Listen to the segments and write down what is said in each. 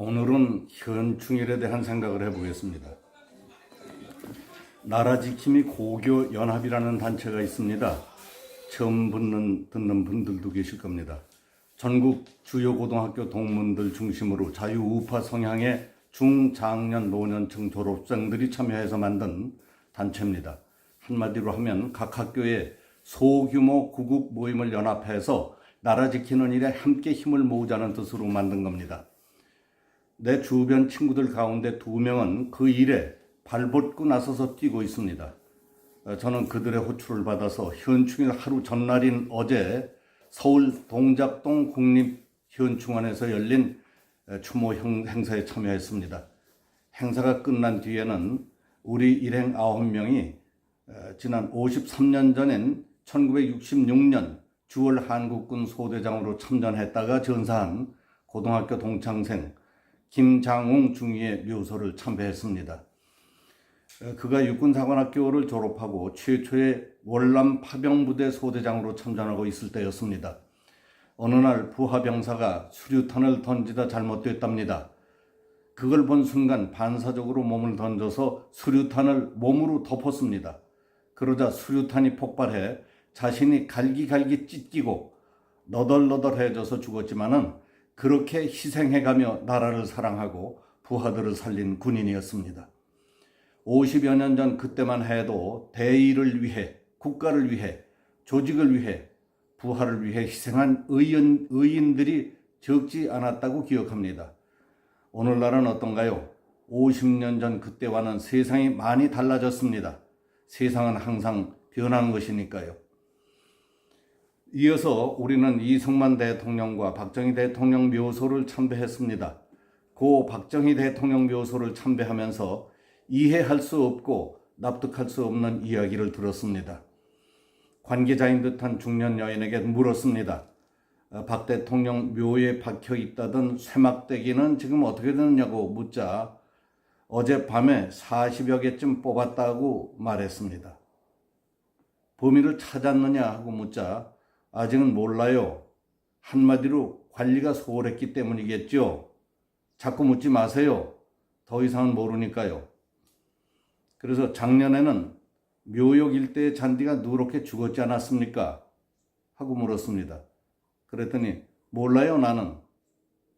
오늘은 현충일에 대한 생각을 해보겠습니다. 나라지킴이 고교연합이라는 단체가 있습니다. 처음 듣는 분들도 계실 겁니다. 전국 주요 고등학교 동문들 중심으로 자유우파 성향의 중장년 노년층 졸업생들이 참여해서 만든 단체입니다. 한마디로 하면 각 학교의 소규모 구국 모임을 연합해서 나라 지키는 일에 함께 힘을 모으자는 뜻으로 만든 겁니다. 내 주변 친구들 가운데 2명은 그 일에 발벗고 나서서 뛰고 있습니다. 저는 그들의 호출을 받아서 현충일 하루 전날인 어제 서울 동작동 국립현충원에서 열린 추모 행사에 참여했습니다. 행사가 끝난 뒤에는 우리 일행 9명이 지난 53년 전인 1966년 주월 한국군 소대장으로 참전했다가 전사한 고등학교 동창생 김장웅 중위의 묘소를 참배했습니다. 그가 육군사관학교를 졸업하고 최초의 월남 파병부대 소대장으로 참전하고 있을 때였습니다. 어느 날 부하병사가 수류탄을 던지다 잘못됐답니다. 그걸 본 순간 반사적으로 몸을 던져서 수류탄을 몸으로 덮었습니다. 그러자 수류탄이 폭발해 자신이 갈기갈기 찢기고 너덜너덜해져서 죽었지만은 그렇게 희생해가며 나라를 사랑하고 부하들을 살린 군인이었습니다. 50여 년 전 그때만 해도 대의를 위해, 국가를 위해, 조직을 위해, 부하를 위해 희생한 의인들이 적지 않았다고 기억합니다. 오늘날은 어떤가요? 50년 전 그때와는 세상이 많이 달라졌습니다. 세상은 항상 변한 것이니까요. 이어서 우리는 이승만 대통령과 박정희 대통령 묘소를 참배했습니다. 고 박정희 대통령 묘소를 참배하면서 이해할 수 없고 납득할 수 없는 이야기를 들었습니다. 관계자인 듯한 중년 여인에게 물었습니다. 박 대통령 묘에 박혀 있다던 쇠막대기는 지금 어떻게 되느냐고 묻자 어젯밤에 40여 개쯤 뽑았다고 말했습니다. 범인을 찾았느냐 하고 묻자 아직은 몰라요. 한마디로 관리가 소홀했기 때문이겠죠. 자꾸 묻지 마세요. 더 이상은 모르니까요. 그래서 작년에는 묘역 일대의 잔디가 누렇게 죽었지 않았습니까? 하고 물었습니다. 그랬더니 몰라요 나는.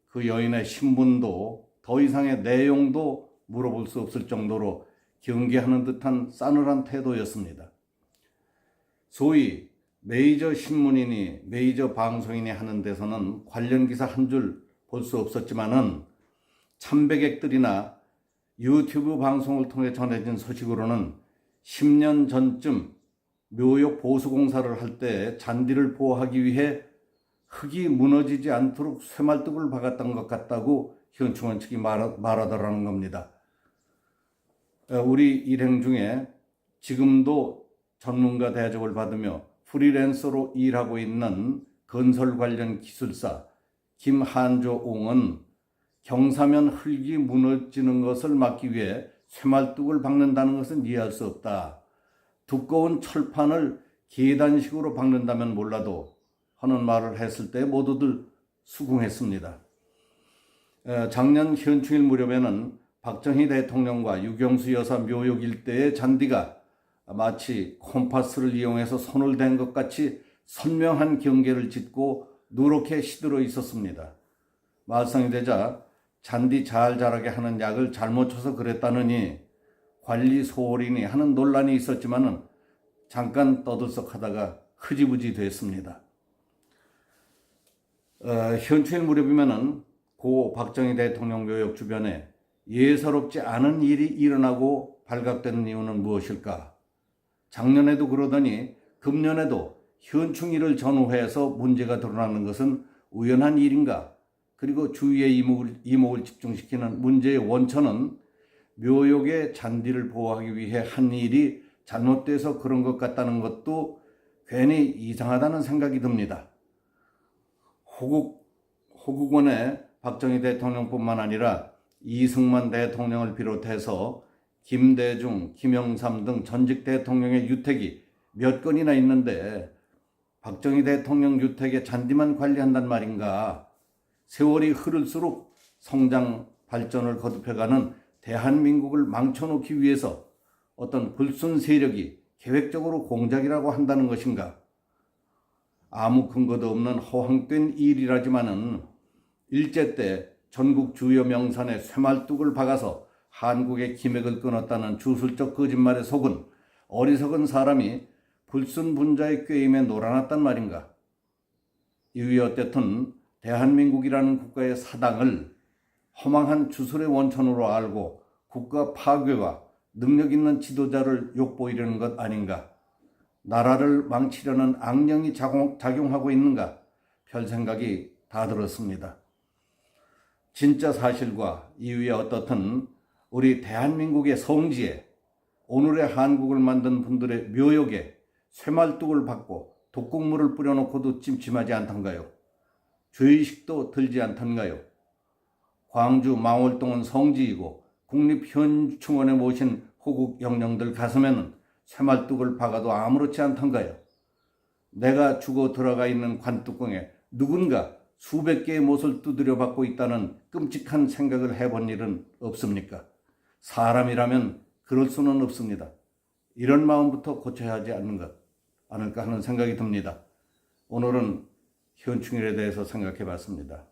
그 여인의 신분도 더 이상의 내용도 물어볼 수 없을 정도로 경계하는 듯한 싸늘한 태도였습니다. 소위 메이저 신문이니 메이저 방송인이 하는 데서는 관련 기사 한 줄 볼 수 없었지만은 참배객들이나 유튜브 방송을 통해 전해진 소식으로는 10년 전쯤 묘역 보수공사를 할 때 잔디를 보호하기 위해 흙이 무너지지 않도록 쇠말뚝을 박았던 것 같다고 현충원 측이 말하더라는 겁니다. 우리 일행 중에 지금도 전문가 대접을 받으며 프리랜서로 일하고 있는 건설 관련 기술사 김한조옹은 경사면 흙이 무너지는 것을 막기 위해 쇠말뚝을 박는다는 것은 이해할 수 없다. 두꺼운 철판을 계단식으로 박는다면 몰라도 하는 말을 했을 때 모두들 수긍했습니다. 작년 현충일 무렵에는 박정희 대통령과 유경수 여사 묘역 일대의 잔디가 마치 콤파스를 이용해서 손을 댄 것 같이 선명한 경계를 짓고 누렇게 시들어 있었습니다. 말썽이 되자 잔디 잘 자라게 하는 약을 잘못 쳐서 그랬다느니 관리 소홀이니 하는 논란이 있었지만은 잠깐 떠들썩하다가 흐지부지 됐습니다. 현충일 무렵이면은 고 박정희 대통령 묘역 주변에 예사롭지 않은 일이 일어나고 발각되는 이유는 무엇일까? 작년에도 그러더니 금년에도 현충일을 전후해서 문제가 드러나는 것은 우연한 일인가? 그리고 주위의 이목을 집중시키는 문제의 원천은 묘역의 잔디를 보호하기 위해 한 일이 잘못돼서 그런 것 같다는 것도 괜히 이상하다는 생각이 듭니다. 호국원의 박정희 대통령뿐만 아니라 이승만 대통령을 비롯해서 김대중, 김영삼 등 전직 대통령의 유택이 몇 건이나 있는데 박정희 대통령 유택의 잔디만 관리한단 말인가? 세월이 흐를수록 성장 발전을 거듭해가는 대한민국을 망쳐놓기 위해서 어떤 불순 세력이 계획적으로 공작이라고 한다는 것인가? 아무 근거도 없는 허황된 일이라지만은 일제 때 전국 주요 명산에 쇠말뚝을 박아서 한국의 기맥을 끊었다는 주술적 거짓말에 속은 어리석은 사람이 불순분자의 꾀임에 놀아났단 말인가? 이후에 어쨌든 대한민국이라는 국가의 사당을 허망한 주술의 원천으로 알고 국가 파괴와 능력 있는 지도자를 욕보이려는 것 아닌가? 나라를 망치려는 악령이 작용하고 있는가? 별 생각이 다 들었습니다. 진짜 사실과 이후에 어떻든 우리 대한민국의 성지에 오늘의 한국을 만든 분들의 묘역에 쇠말뚝을 박고 독국물을 뿌려놓고도 찜찜하지 않던가요? 죄의식도 들지 않던가요? 광주 망월동은 성지이고 국립현충원에 모신 호국 영령들 가슴에는 쇠말뚝을 박아도 아무렇지 않던가요? 내가 죽어 들어가 있는 관뚜껑에 누군가 수백 개의 못을 두드려 받고 있다는 끔찍한 생각을 해본 일은 없습니까? 사람이라면 그럴 수는 없습니다. 이런 마음부터 고쳐야 하지 않을까 하는 생각이 듭니다. 오늘은 현충일에 대해서 생각해 봤습니다.